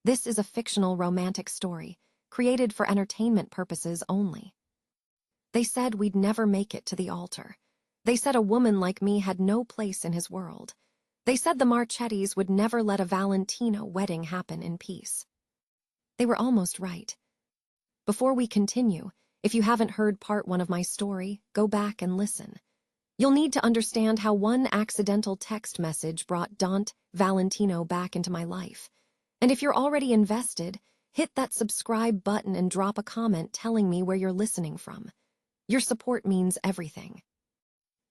This is a fictional romantic story, created for entertainment purposes only. They said we'd never make it to the altar. They said a woman like me had no place in his world. They said the Marchettis would never let a Valentino wedding happen in peace. They were almost right. Before we continue, if you haven't heard part 1 of my story, go back and listen. You'll need to understand how one accidental text message brought Dante Valentino back into my life. And if you're already invested, hit that subscribe button and drop a comment telling me where you're listening from. Your support means everything.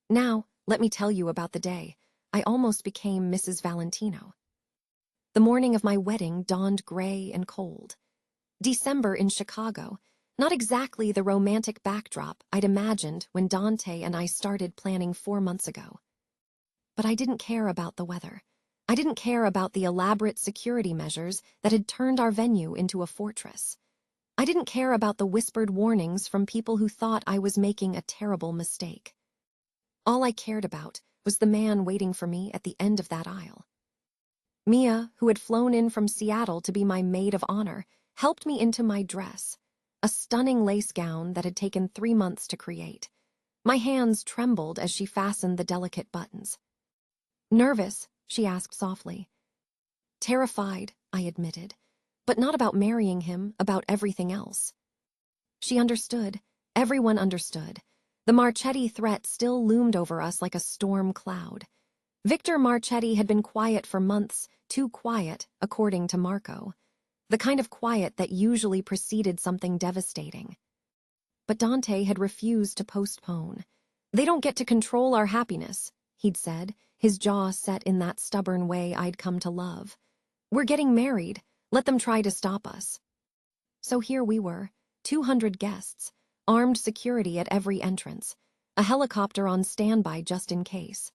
Now, let me tell you about the day I almost became Mrs. Valentino. The morning of my wedding dawned gray and cold. December in Chicago, not exactly the romantic backdrop I'd imagined when Dante and I started planning 4 months ago. But I didn't care about the weather. I didn't care about the elaborate security measures that had turned our venue into a fortress. I didn't care about the whispered warnings from people who thought I was making a terrible mistake. All I cared about was the man waiting for me at the end of that aisle. Mia, who had flown in from Seattle to be my maid of honor, helped me into my dress, a stunning lace gown that had taken 3 months to create. My hands trembled as she fastened the delicate buttons. "Nervous?" she asked softly. "Terrified," I admitted, but not about marrying him, about everything else. She understood. Everyone understood. The Marchetti threat still loomed over us like a storm cloud. Victor Marchetti had been quiet for months, too quiet, according to Marco. The kind of quiet that usually preceded something devastating. But Dante had refused to postpone. "They don't get to control our happiness," he'd said, his jaw set in that stubborn way I'd come to love. "We're getting married. Let them try to stop us." So here we were, 200 guests, armed security at every entrance, a helicopter on standby just in case.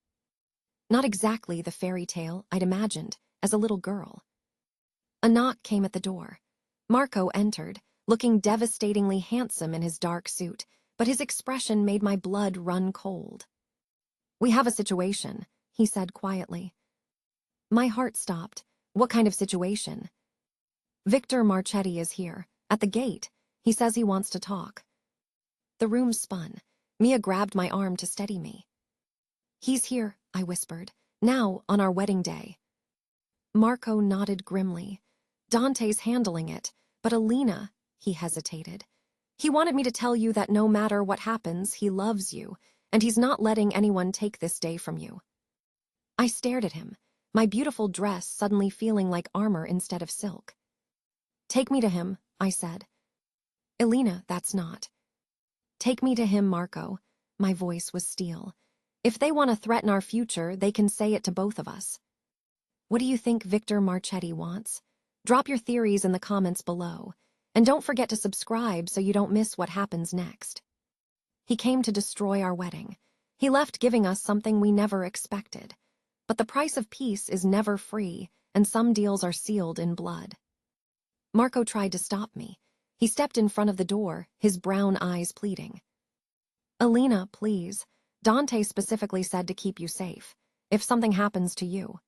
Not exactly the fairy tale I'd imagined as a little girl. A knock came at the door. Marco entered, looking devastatingly handsome in his dark suit, but his expression made my blood run cold. "We have a situation," he said quietly. My heart stopped. What kind of situation? "Victor Marchetti is here, at the gate. He says he wants to talk." The room spun. Mia grabbed my arm to steady me. "He's here," I whispered. "Now, on our wedding day." Marco nodded grimly. "Dante's handling it, but Alina," he hesitated. "He wanted me to tell you that no matter what happens, he loves you, and he's not letting anyone take this day from you." I stared at him, my beautiful dress suddenly feeling like armor instead of silk. "Take me to him," I said. "Alina, that's not." "Take me to him, Marco." My voice was steel. "If they want to threaten our future, they can say it to both of us." What do you think Victor Marchetti wants? Drop your theories in the comments below. And don't forget to subscribe so you don't miss what happens next. He came to destroy our wedding. He left giving us something we never expected. But the price of peace is never free, and some deals are sealed in blood. Marco tried to stop me. He stepped in front of the door, his brown eyes pleading. "Alina, please. Dante specifically said to keep you safe. If something happens to you."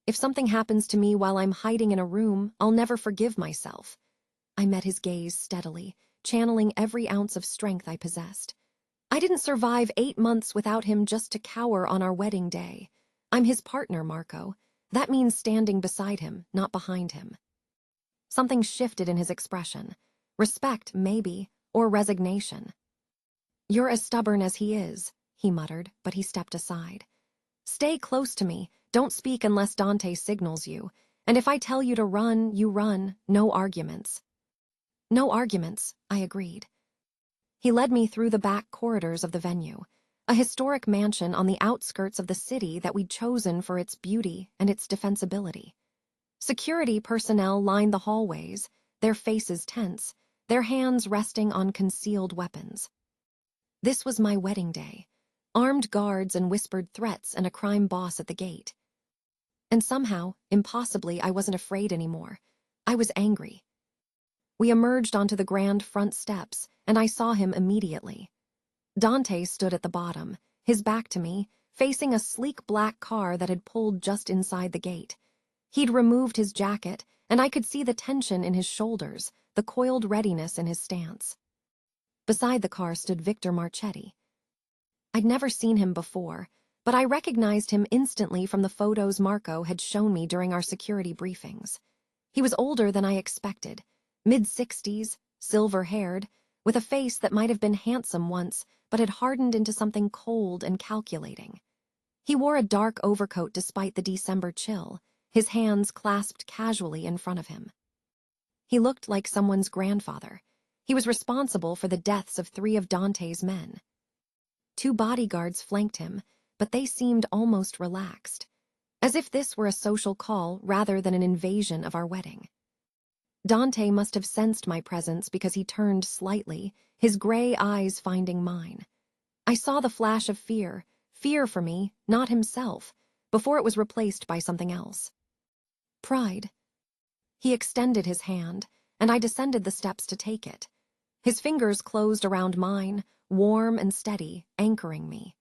"If something happens to me while I'm hiding in a room, I'll never forgive myself." I met his gaze steadily, channeling every ounce of strength I possessed. "I didn't survive 8 months without him just to cower on our wedding day. I'm his partner, Marco. That means standing beside him, not behind him." Something shifted in his expression. Respect, maybe, or resignation. "You're as stubborn as he is," he muttered, but he stepped aside. "Stay close to me. Don't speak unless Dante signals you. And if I tell you to run, you run. No arguments." "No arguments," I agreed. He led me through the back corridors of the venue, a historic mansion on the outskirts of the city that we'd chosen for its beauty and its defensibility. Security personnel lined the hallways, their faces tense, their hands resting on concealed weapons. This was my wedding day. Armed guards and whispered threats and a crime boss at the gate. And somehow, impossibly, I wasn't afraid anymore. I was angry. We emerged onto the grand front steps, and I saw him immediately. Dante stood at the bottom, his back to me, facing a sleek black car that had pulled just inside the gate. He'd removed his jacket, and I could see the tension in his shoulders, the coiled readiness in his stance. Beside the car stood Victor Marchetti. I'd never seen him before, but I recognized him instantly from the photos Marco had shown me during our security briefings. He was older than I expected, mid-60s, silver-haired, with a face that might have been handsome once, but had hardened into something cold and calculating. He wore a dark overcoat despite the December chill, his hands clasped casually in front of him. He looked like someone's grandfather. He was responsible for the deaths of 3 of Dante's men. 2 bodyguards flanked him, but they seemed almost relaxed, as if this were a social call rather than an invasion of our wedding. Dante must have sensed my presence because he turned slightly, his gray eyes finding mine. I saw the flash of fear for me, not himself, before it was replaced by something else. Pride. He extended his hand, and I descended the steps to take it. His fingers closed around mine, warm and steady, anchoring me.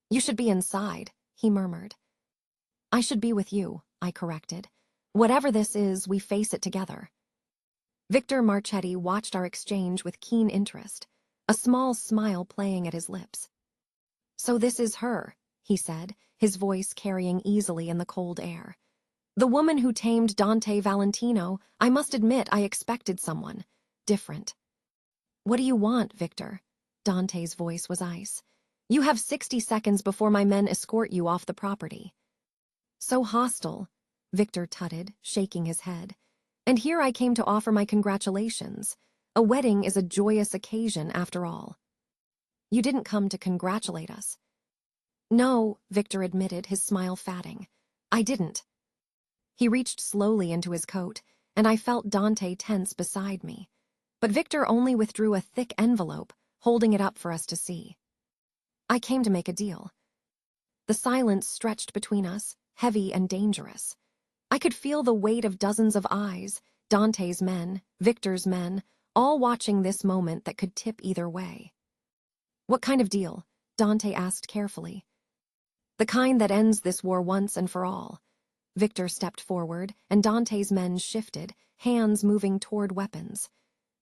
"You should be inside," he murmured. "I should be with you," I corrected. "Whatever this is, we face it together." Victor Marchetti watched our exchange with keen interest, a small smile playing at his lips. "So this is her," he said, his voice carrying easily in the cold air. "The woman who tamed Dante Valentino. I must admit I expected someone different." "What do you want, Victor?" Dante's voice was ice. "You have 60 seconds before my men escort you off the property." "So hostile," Victor tutted, shaking his head. "And here I came to offer my congratulations. A wedding is a joyous occasion, after all." "You didn't come to congratulate us." "No," Victor admitted, his smile fatting. "I didn't." He reached slowly into his coat, and I felt Dante tense beside me. But Victor only withdrew a thick envelope, holding it up for us to see. "I came to make a deal." The silence stretched between us, heavy and dangerous. I could feel the weight of dozens of eyes, Dante's men, Victor's men, all watching this moment that could tip either way. "What kind of deal?" Dante asked carefully. "The kind that ends this war once and for all." Victor stepped forward, and Dante's men shifted, hands moving toward weapons.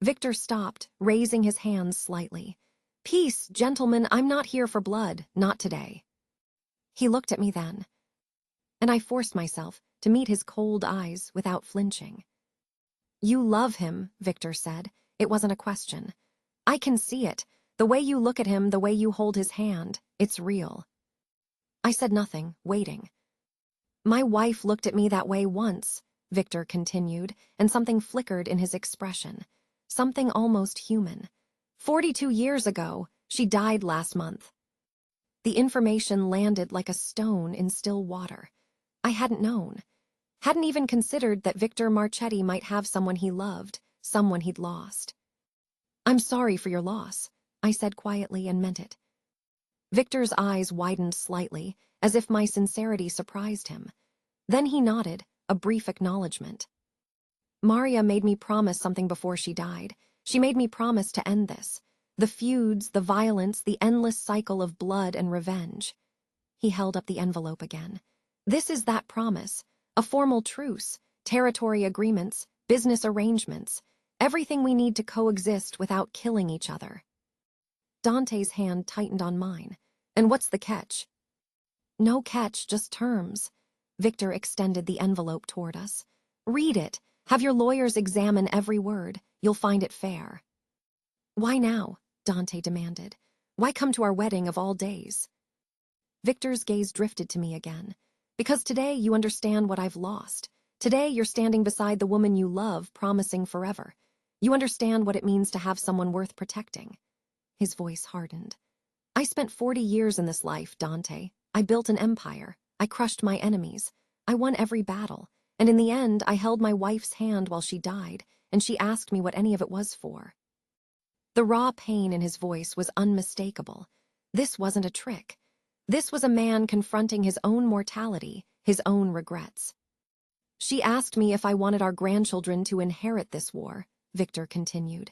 Victor stopped, raising his hands slightly. "Peace, gentlemen, I'm not here for blood, not today." He looked at me then, and I forced myself to meet his cold eyes without flinching. "You love him," Victor said. It wasn't a question. "I can see it. The way you look at him, the way you hold his hand, it's real." I said nothing, waiting. "My wife looked at me that way once," Victor continued, and something flickered in his expression. Something almost human. 42 years ago, she died last month." The information landed like a stone in still water. I hadn't known. Hadn't even considered that Victor Marchetti might have someone he loved, someone he'd lost. "I'm sorry for your loss," I said quietly and meant it. Victor's eyes widened slightly, as if my sincerity surprised him. Then he nodded, a brief acknowledgement. "Maria made me promise something before she died. She made me promise to end this. The feuds, the violence, the endless cycle of blood and revenge." He held up the envelope again. "This is that promise. A formal truce, territory agreements, business arrangements, everything we need to coexist without killing each other." Dante's hand tightened on mine. "And what's the catch?" "No catch, just terms." Victor extended the envelope toward us. "Read it. Have your lawyers examine every word. You'll find it fair." "Why now?" Dante demanded. "Why come to our wedding of all days?" Victor's gaze drifted to me again. "Because today you understand what I've lost. Today you're standing beside the woman you love, promising forever. You understand what it means to have someone worth protecting." His voice hardened. "I spent 40 years in this life, Dante. I built an empire. I crushed my enemies. I won every battle. And in the end, I held my wife's hand while she died, and she asked me what any of it was for." The raw pain in his voice was unmistakable. This wasn't a trick. This was a man confronting his own mortality, his own regrets. "She asked me if I wanted our grandchildren to inherit this war," Victor continued.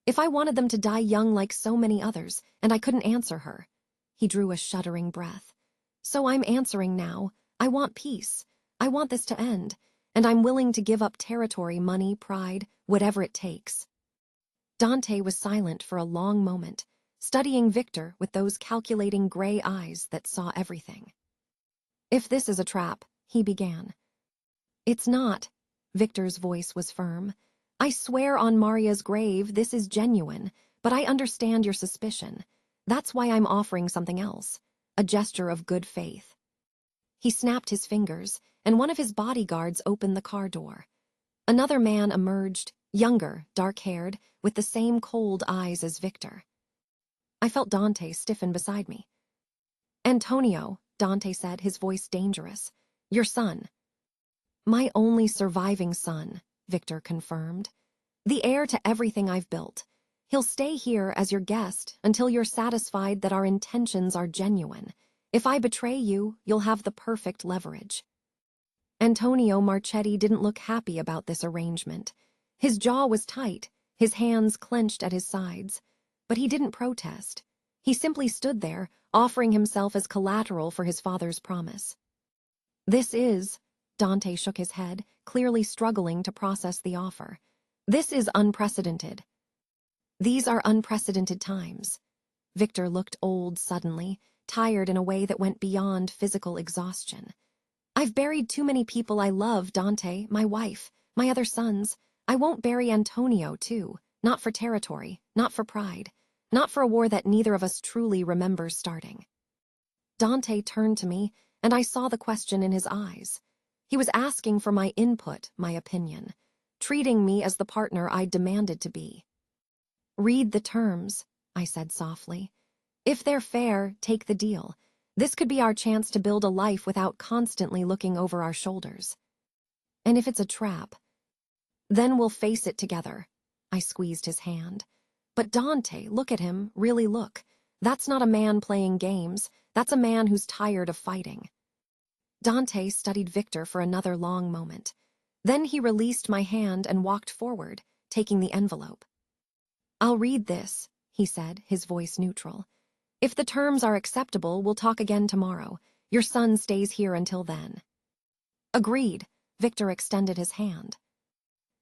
"If I wanted them to die young like so many others, and I couldn't answer her." He drew a shuddering breath. "So I'm answering now. I want peace. I want this to end. and I'm willing to give up territory, money, pride, whatever it takes." Dante was silent for a long moment, studying Victor with those calculating gray eyes that saw everything. "If this is a trap," he began. "It's not." Victor's voice was firm. "I swear on Maria's grave this is genuine, but I understand your suspicion. That's why I'm offering something else, a gesture of good faith." He snapped his fingers, and one of his bodyguards opened the car door. Another man emerged, younger, dark-haired, with the same cold eyes as Victor. I felt Dante stiffen beside me. "Antonio," Dante said, his voice dangerous. "Your son." "My only surviving son," Victor confirmed. "The heir to everything I've built. He'll stay here as your guest until you're satisfied that our intentions are genuine. If I betray you, you'll have the perfect leverage." Antonio Marchetti didn't look happy about this arrangement. His jaw was tight, his hands clenched at his sides. But he didn't protest. He simply stood there, offering himself as collateral for his father's promise. "This is," Dante shook his head, clearly struggling to process the offer. "This is unprecedented." "These are unprecedented times." Victor looked old suddenly, tired in a way that went beyond physical exhaustion. "I've buried too many people I love, Dante, my wife, my other sons. I won't bury Antonio, too. Not for territory, not for pride, not for a war that neither of us truly remembers starting." Dante turned to me, and I saw the question in his eyes. He was asking for my input, my opinion, treating me as the partner I demanded to be. "Read the terms," I said softly. "If they're fair, take the deal. This could be our chance to build a life without constantly looking over our shoulders. And if it's a trap, then we'll face it together." I squeezed his hand. "But Dante, look at him, really look. That's not a man playing games, that's a man who's tired of fighting." Dante studied Victor for another long moment. Then he released my hand and walked forward, taking the envelope. "I'll read this," he said, his voice neutral. "If the terms are acceptable, we'll talk again tomorrow. Your son stays here until then." "Agreed." Victor extended his hand.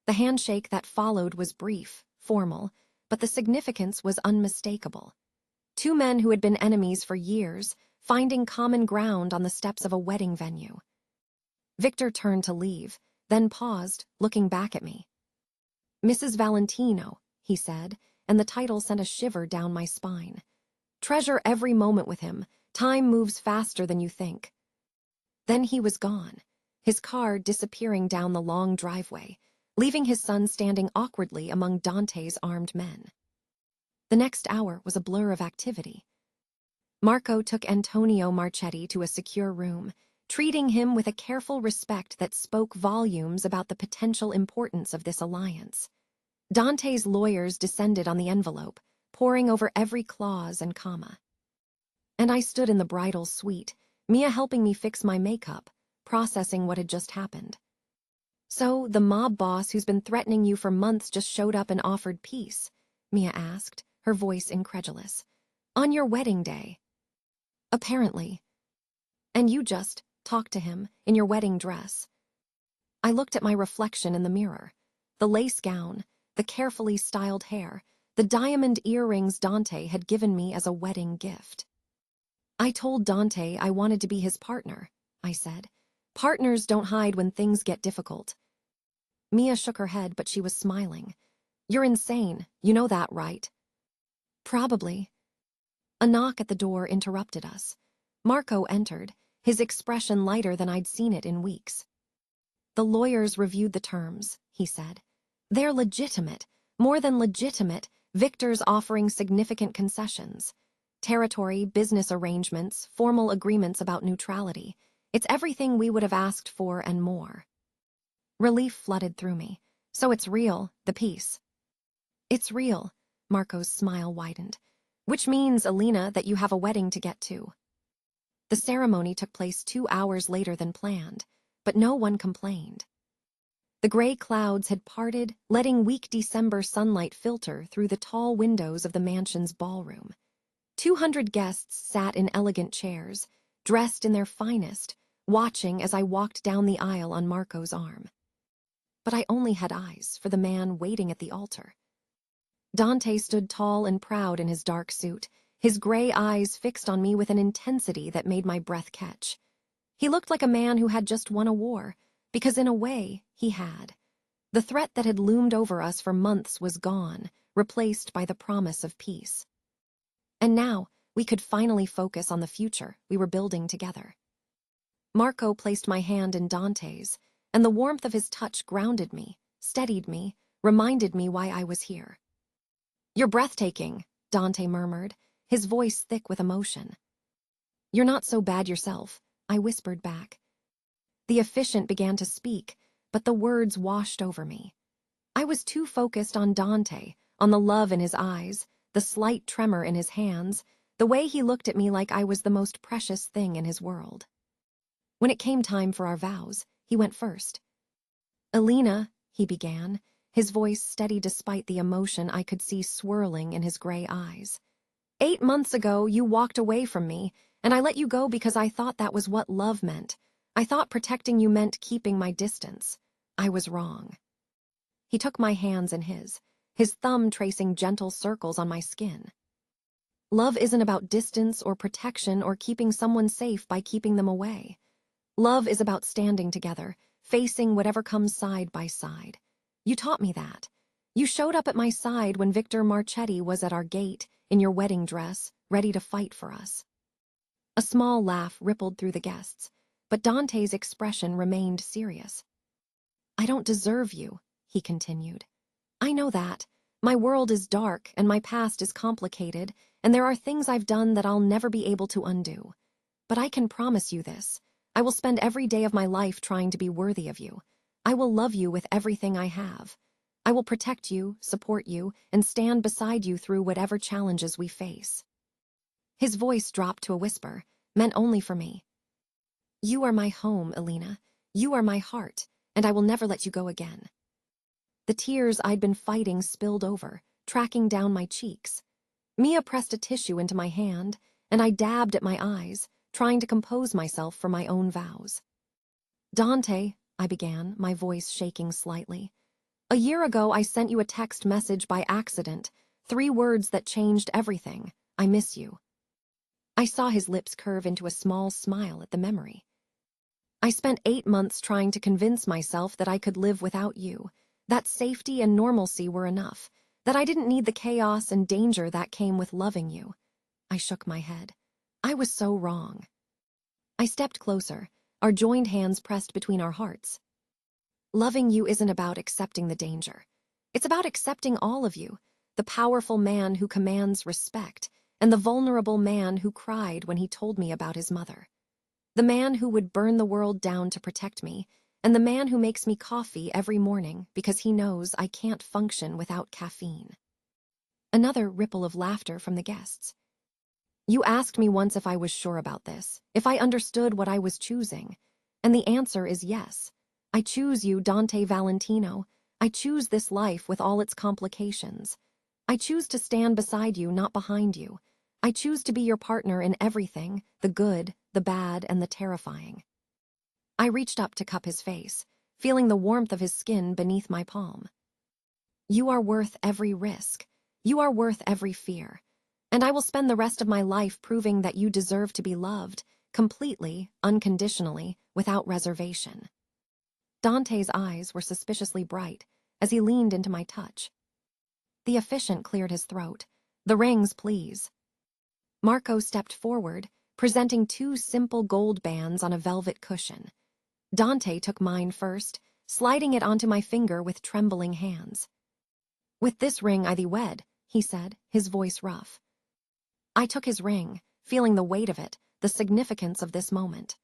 The handshake that followed was brief, formal, but the significance was unmistakable. Two men who had been enemies for years, finding common ground on the steps of a wedding venue. Victor turned to leave, then paused, looking back at me. "Mrs. Valentino," he said, and the title sent a shiver down my spine. "Treasure every moment with him. Time moves faster than you think." Then he was gone, his car disappearing down the long driveway, leaving his son standing awkwardly among Dante's armed men. The next hour was a blur of activity. Marco took Antonio Marchetti to a secure room, treating him with a careful respect that spoke volumes about the potential importance of this alliance. Dante's lawyers descended on the envelope, poring over every clause and comma. And I stood in the bridal suite, Mia helping me fix my makeup, processing what had just happened. "So, the mob boss who's been threatening you for months just showed up and offered peace?" Mia asked, her voice incredulous. "On your wedding day?" "Apparently." "And you just talked to him in your wedding dress?" I looked at my reflection in the mirror. The lace gown, the carefully styled hair, the diamond earrings Dante had given me as a wedding gift. "I told Dante I wanted to be his partner," I said. "Partners don't hide when things get difficult." Mia shook her head, but she was smiling. "You're insane, you know that, right?" "Probably." A knock at the door interrupted us. Marco entered, his expression lighter than I'd seen it in weeks. "The lawyers reviewed the terms," he said. "They're legitimate, more than legitimate. Victor's offering significant concessions. Territory, business arrangements, formal agreements about neutrality. It's everything we would have asked for and more." Relief flooded through me. "So it's real, the peace." "It's real," Marco's smile widened. "Which means, Alina, that you have a wedding to get to." The ceremony took place 2 hours later than planned, but no one complained. The gray clouds had parted, letting weak December sunlight filter through the tall windows of the mansion's ballroom. 200 guests sat in elegant chairs, dressed in their finest, watching as I walked down the aisle on Marco's arm. but I only had eyes for the man waiting at the altar. Dante stood tall and proud in his dark suit, his gray eyes fixed on me with an intensity that made my breath catch. He looked like a man who had just won a war, because in a way, he had. The threat that had loomed over us for months was gone, replaced by the promise of peace. And now, we could finally focus on the future we were building together. Marco placed my hand in Dante's, and the warmth of his touch grounded me, steadied me, reminded me why I was here. "You're breathtaking," Dante murmured, his voice thick with emotion. "You're not so bad yourself," I whispered back. The officiant began to speak, but the words washed over me. I was too focused on Dante, on the love in his eyes, the slight tremor in his hands, the way he looked at me like I was the most precious thing in his world. When it came time for our vows, he went first. "Alina," he began, his voice steady despite the emotion I could see swirling in his gray eyes. "8 months ago, you walked away from me, and I let you go because I thought that was what love meant. I thought protecting you meant keeping my distance. I was wrong." He took my hands in his thumb tracing gentle circles on my skin. "Love isn't about distance or protection or keeping someone safe by keeping them away. Love is about standing together, facing whatever comes side by side. You taught me that. You showed up at my side when Victor Marchetti was at our gate, in your wedding dress, ready to fight for us." A small laugh rippled through the guests, but Dante's expression remained serious. "I don't deserve you," he continued. "I know that. My world is dark and my past is complicated, and there are things I've done that I'll never be able to undo. But I can promise you this. I will spend every day of my life trying to be worthy of you. I will love you with everything I have. I will protect you, support you, and stand beside you through whatever challenges we face." His voice dropped to a whisper, meant only for me. "You are my home, Alina. You are my heart, and I will never let you go again." The tears I'd been fighting spilled over, tracking down my cheeks. Mia pressed a tissue into my hand, and I dabbed at my eyes, trying to compose myself for my own vows. "Dante," I began, my voice shaking slightly. "A year ago I sent you a text message by accident, 3 words that changed everything. I miss you." I saw his lips curve into a small smile at the memory. "I spent 8 months trying to convince myself that I could live without you, that safety and normalcy were enough, that I didn't need the chaos and danger that came with loving you." I shook my head. I was so wrong. I stepped closer, our joined hands pressed between our hearts. "Loving you isn't about accepting the danger. It's about accepting all of you, the powerful man who commands respect, and the vulnerable man who cried when he told me about his mother. The man who would burn the world down to protect me, and the man who makes me coffee every morning because he knows I can't function without caffeine." Another ripple of laughter from the guests. "You asked me once if I was sure about this, if I understood what I was choosing. And the answer is yes. I choose you, Dante Valentino. I choose this life with all its complications. I choose to stand beside you, not behind you. I choose to be your partner in everything, the good, the bad, and the terrifying." I reached up to cup his face, feeling the warmth of his skin beneath my palm. "You are worth every risk. You are worth every fear. And I will spend the rest of my life proving that you deserve to be loved, completely, unconditionally, without reservation." Dante's eyes were suspiciously bright as he leaned into my touch. The officiant cleared his throat. "The rings, please." Marco stepped forward, presenting 2 simple gold bands on a velvet cushion. Dante took mine first, sliding it onto my finger with trembling hands. "With this ring I thee wed," he said, his voice rough. I took his ring, feeling the weight of it, the significance of this moment.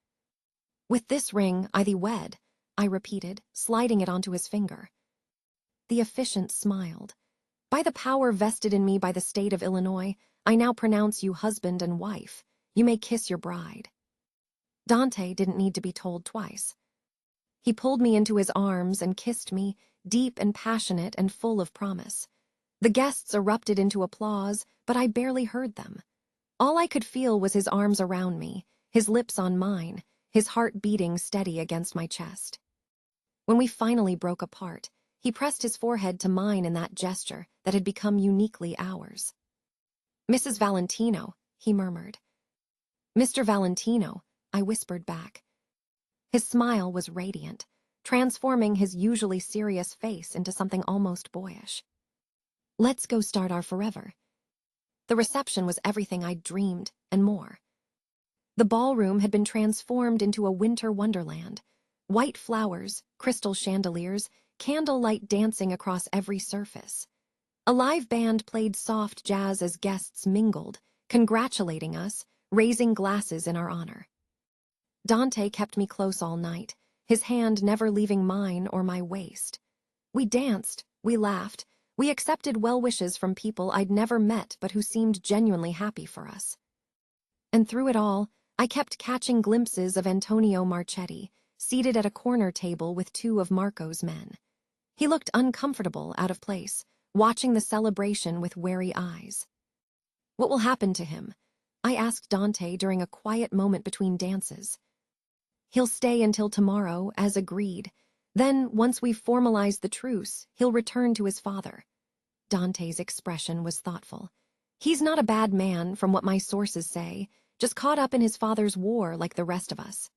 "With this ring I thee wed," I repeated, sliding it onto his finger. The officiant smiled. "By the power vested in me by the state of Illinois, I now pronounce you husband and wife. You may kiss your bride." Dante didn't need to be told twice. He pulled me into his arms and kissed me, deep and passionate and full of promise. The guests erupted into applause, but I barely heard them. All I could feel was his arms around me, his lips on mine, his heart beating steady against my chest. When we finally broke apart, he pressed his forehead to mine in that gesture that had become uniquely ours. "Mrs. Valentino," he murmured. "Mr. Valentino," I whispered back. His smile was radiant, transforming his usually serious face into something almost boyish. "Let's go start our forever." The reception was everything I'd dreamed, and more. The ballroom had been transformed into a winter wonderland. White flowers, crystal chandeliers, candlelight dancing across every surface. A live band played soft jazz as guests mingled, congratulating us, raising glasses in our honor. Dante kept me close all night, his hand never leaving mine or my waist. We danced, we laughed, we accepted well wishes from people I'd never met but who seemed genuinely happy for us. And through it all, I kept catching glimpses of Antonio Marchetti, seated at a corner table with two of Marco's men. He looked uncomfortable, out of place, watching the celebration with wary eyes. "What will happen to him?" I asked Dante during a quiet moment between dances. "He'll stay until tomorrow, as agreed. Then, once we've formalized the truce, he'll return to his father." Dante's expression was thoughtful. "He's not a bad man, from what my sources say, just caught up in his father's war like the rest of us.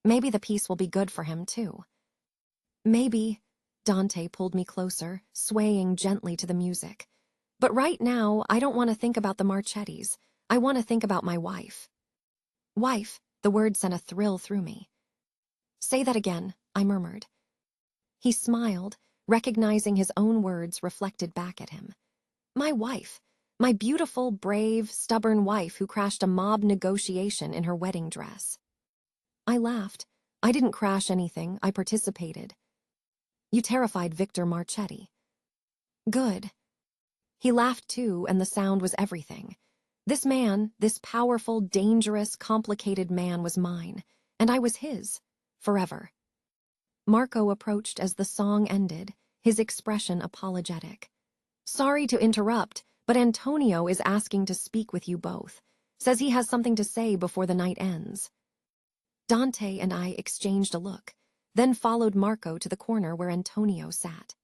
Maybe the peace will be good for him, too." "Maybe." Dante pulled me closer, swaying gently to the music. "But right now, I don't want to think about the Marchettis. I want to think about my wife." "Wife," the word sent a thrill through me. "Say that again," I murmured. He smiled, recognizing his own words reflected back at him. "My wife. My beautiful, brave, stubborn wife who crashed a mob negotiation in her wedding dress." I laughed. I didn't crash anything, I participated. "You terrified Victor Marchetti." "Good." He laughed too, and the sound was everything. This man, this powerful, dangerous, complicated man was mine, and I was his, forever. Marco approached as the song ended, his expression apologetic. "Sorry to interrupt, but Antonio is asking to speak with you both. Says he has something to say before the night ends." Dante and I exchanged a look, then followed Marco to the corner where Antonio sat.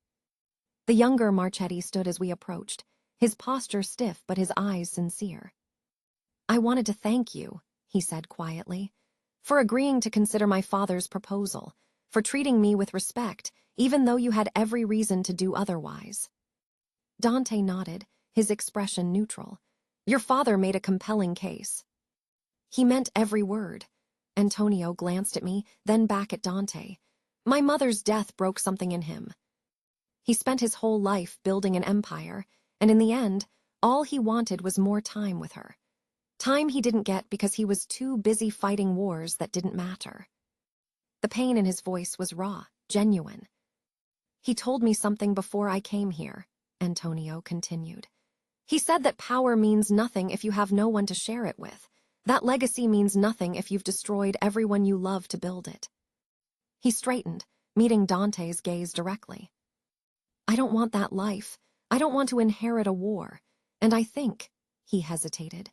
The younger Marchetti stood as we approached, his posture stiff but his eyes sincere. "I wanted to thank you," he said quietly, "for agreeing to consider my father's proposal, for treating me with respect, even though you had every reason to do otherwise." Dante nodded, his expression neutral. "Your father made a compelling case." "He meant every word." Antonio glanced at me, then back at Dante. "My mother's death broke something in him. He spent his whole life building an empire, and in the end, all he wanted was more time with her. Time he didn't get because he was too busy fighting wars that didn't matter." The pain in his voice was raw, genuine. "He told me something before I came here," Antonio continued. "He said that power means nothing if you have no one to share it with. That legacy means nothing if you've destroyed everyone you love to build it." He straightened, meeting Dante's gaze directly. "I don't want that life. I don't want to inherit a war. And I think," he hesitated,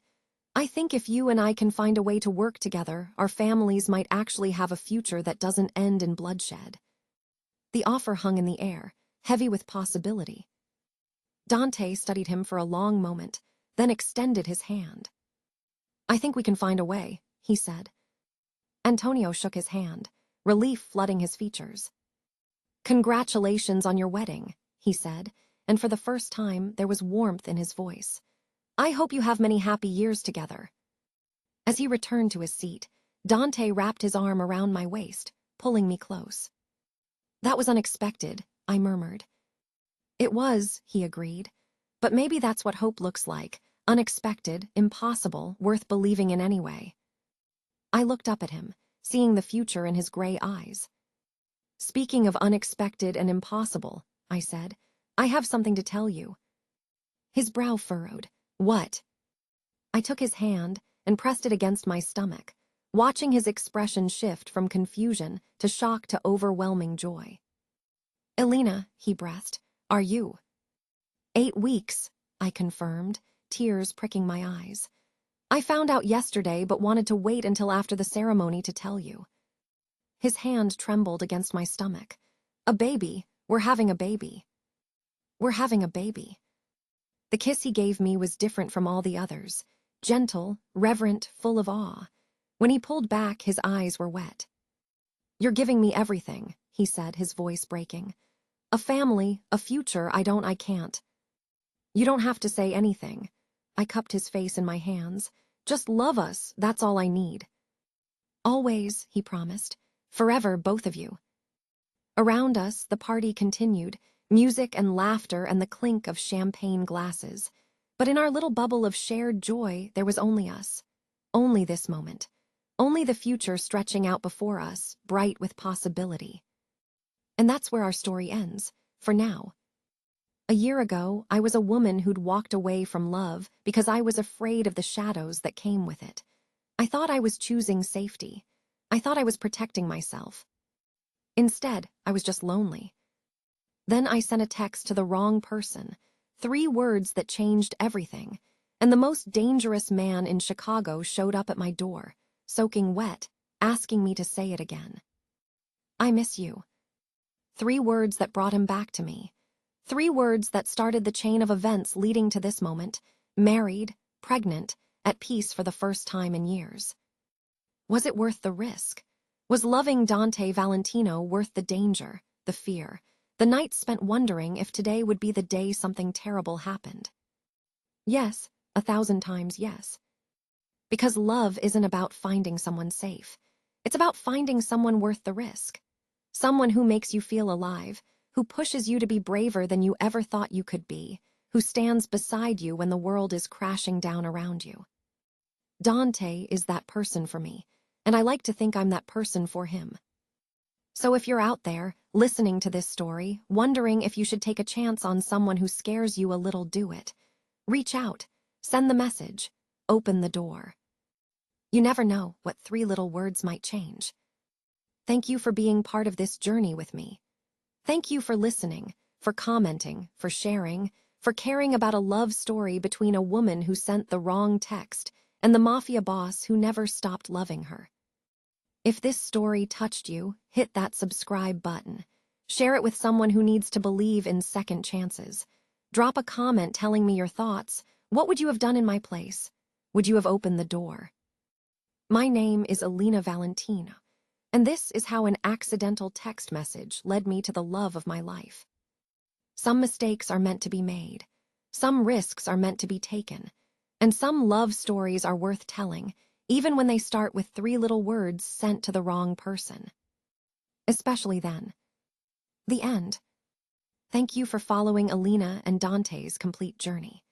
"I think if you and I can find a way to work together, our families might actually have a future that doesn't end in bloodshed." The offer hung in the air, heavy with possibility. Dante studied him for a long moment, then extended his hand. "I think we can find a way," he said. Antonio shook his hand, relief flooding his features. "Congratulations on your wedding," he said, and for the first time there was warmth in his voice. "I hope you have many happy years together." As he returned to his seat, Dante wrapped his arm around my waist, pulling me close. "That was unexpected," I murmured. "It was," he agreed. "But maybe that's what hope looks like. Unexpected, impossible, worth believing in anyway." I looked up at him, seeing the future in his gray eyes. "Speaking of unexpected and impossible," I said, "I have something to tell you." His brow furrowed. "What?" I took his hand and pressed it against my stomach, watching his expression shift from confusion to shock to overwhelming joy. "Elena," he breathed, "are you?" 8 weeks, I confirmed, tears pricking my eyes. "I found out yesterday but wanted to wait until after the ceremony to tell you." His hand trembled against my stomach. A baby. We're having a baby. We're having a baby. The kiss he gave me was different from all the others. Gentle, reverent, full of awe. When he pulled back, his eyes were wet. You're giving me everything, he said, his voice breaking. A family, a future, I can't. You don't have to say anything. I cupped his face in my hands. Just love us, that's all I need. Always, he promised. Forever, both of you. Around us, the party continued, music and laughter and the clink of champagne glasses. But in our little bubble of shared joy, there was only us. Only this moment. Only the future stretching out before us, bright with possibility. And that's where our story ends, for now. A year ago, I was a woman who'd walked away from love because I was afraid of the shadows that came with it. I thought I was choosing safety. I thought I was protecting myself. Instead, I was just lonely. Then I sent a text to the wrong person, 3 words that changed everything, and the most dangerous man in Chicago showed up at my door, soaking wet, asking me to say it again. I miss you. 3 words that brought him back to me. 3 words that started the chain of events leading to this moment, married, pregnant, at peace for the first time in years. Was it worth the risk? Was loving Dante Valentino worth the danger, the fear, the nights spent wondering if today would be the day something terrible happened? Yes, 1,000 times yes. Because love isn't about finding someone safe. It's about finding someone worth the risk. Someone who makes you feel alive, who pushes you to be braver than you ever thought you could be, who stands beside you when the world is crashing down around you. Dante is that person for me, and I like to think I'm that person for him. So if you're out there, listening to this story, wondering if you should take a chance on someone who scares you a little, do it. Reach out, send the message, open the door. You never know what 3 little words might change. Thank you for being part of this journey with me. Thank you for listening, for commenting, for sharing, for caring about a love story between a woman who sent the wrong text and the mafia boss who never stopped loving her. If this story touched you, hit that subscribe button. Share it with someone who needs to believe in second chances. Drop a comment telling me your thoughts. What would you have done in my place? Would you have opened the door? My name is Alina Valentina, and this is how an accidental text message led me to the love of my life. Some mistakes are meant to be made. Some risks are meant to be taken. And some love stories are worth telling, even when they start with 3 little words sent to the wrong person. Especially then. The end. Thank you for following Alina and Dante's complete journey.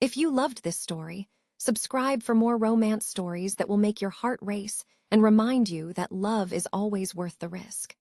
If you loved this story, subscribe for more romance stories that will make your heart race and remind you that love is always worth the risk.